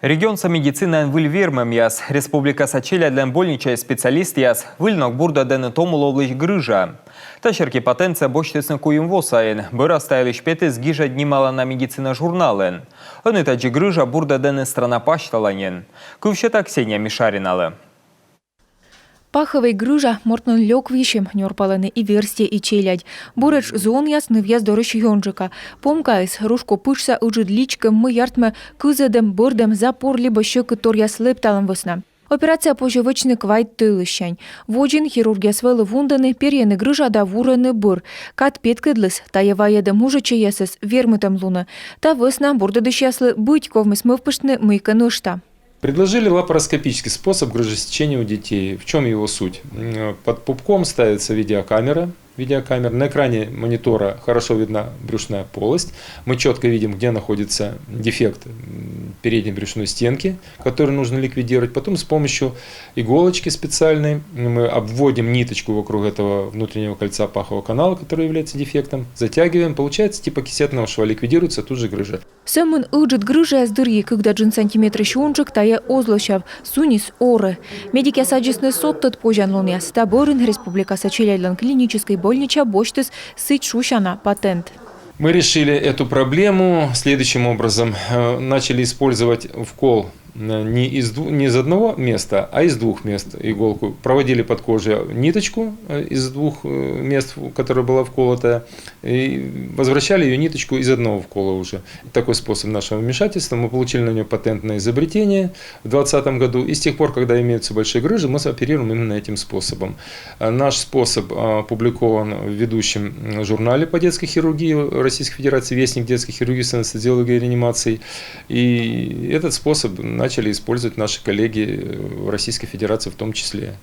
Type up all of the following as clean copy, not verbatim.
Регионса медицина выль вермем яс. Республика Сачиля для больничай специалист яс. Выльнок бурда ден тому ловлыч грыжа. Тащерки потенция бочтесны куем восаен. Быра стайлыч петы сгижа днимала на медицина журнален. Он это же грыжа бурда ден страна пашталанен. Кувщета Ксения Мишариналы. Паховий грижа мортнон льок вішім, ньорпалени і версті, і челядь. Буреч зон ясний в'яз до речйонжика. Помкайс, рушко пишся уджид лічкем, ми яртме кизедем, бордем, запор, лібо щоки тор'яс лепталем весна. Операція поживичник вайт тилищань. Воджін хірургія свели вундани, пір'яни грижа да вурени бур. Кат підкидлис, та єваєдем мужичі єсес, вірмитем луни. Та весна бордодиш ясли бить ковмис мивпишни мийка ништа. Предложили лапароскопический способ грыжесечения у детей. В чем его суть? Под пупком ставится видеокамера. На экране монитора хорошо видна брюшная полость. Мы четко видим, где находится дефект передней брюшной стенки, который нужно ликвидировать. Потом с помощью иголочки специальной мы обводим ниточку вокруг этого внутреннего кольца пахового канала, который является дефектом. Затягиваем. Получается типа кисетного шва. Ликвидируется тут же грыжа. Семен уджит грыжа з дырьи, когда джин сантиметры щунжик тая озлощав, сунис оры. Медики осаджисны соттат пожанлон яс. Таборин Республика Сачиляйлан клинической больнича бочтес сыть шущана патент. Мы решили эту проблему следующим образом. Начали использовать вкол не из одного места, а из двух мест иголку. Проводили под кожей ниточку из двух мест, которая была вколота, и возвращали ее ниточку из одного вкола уже. Такой способ нашего вмешательства. Мы получили на нее патентное изобретение в 2020 году. И с тех пор, когда имеются большие грыжи, мы оперируем именно этим способом. Наш способ опубликован в ведущем журнале по детской хирургии Российской Федерации «Вестник детской хирургии, анестезиологии и реанимации». И этот способ начали использовать наши коллеги в Российской Федерации в том числе.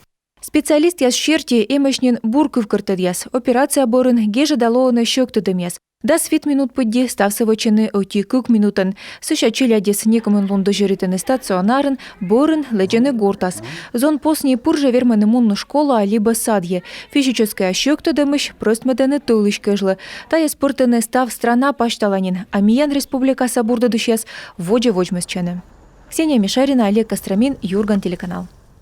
Специалист яс щерти эмешнин бурков картадьяс. Операция борын геже далоone щоктадемяс. Да свит минут подди ставсывачыны оти кук минутен. Сыша челядес некомен лунда жиритен стационарен, борын леджены гортас. Зон посни пурже вермены мунну школа, либо садье. Физическая щоктадемыш простмедены тулышкежлы. Тая спортены став страна пашталанин. А миян республика сабурда дышьяс воджа вожмесчены. Ксения Мишарина, Олег Костромин, Юрган, телеканал.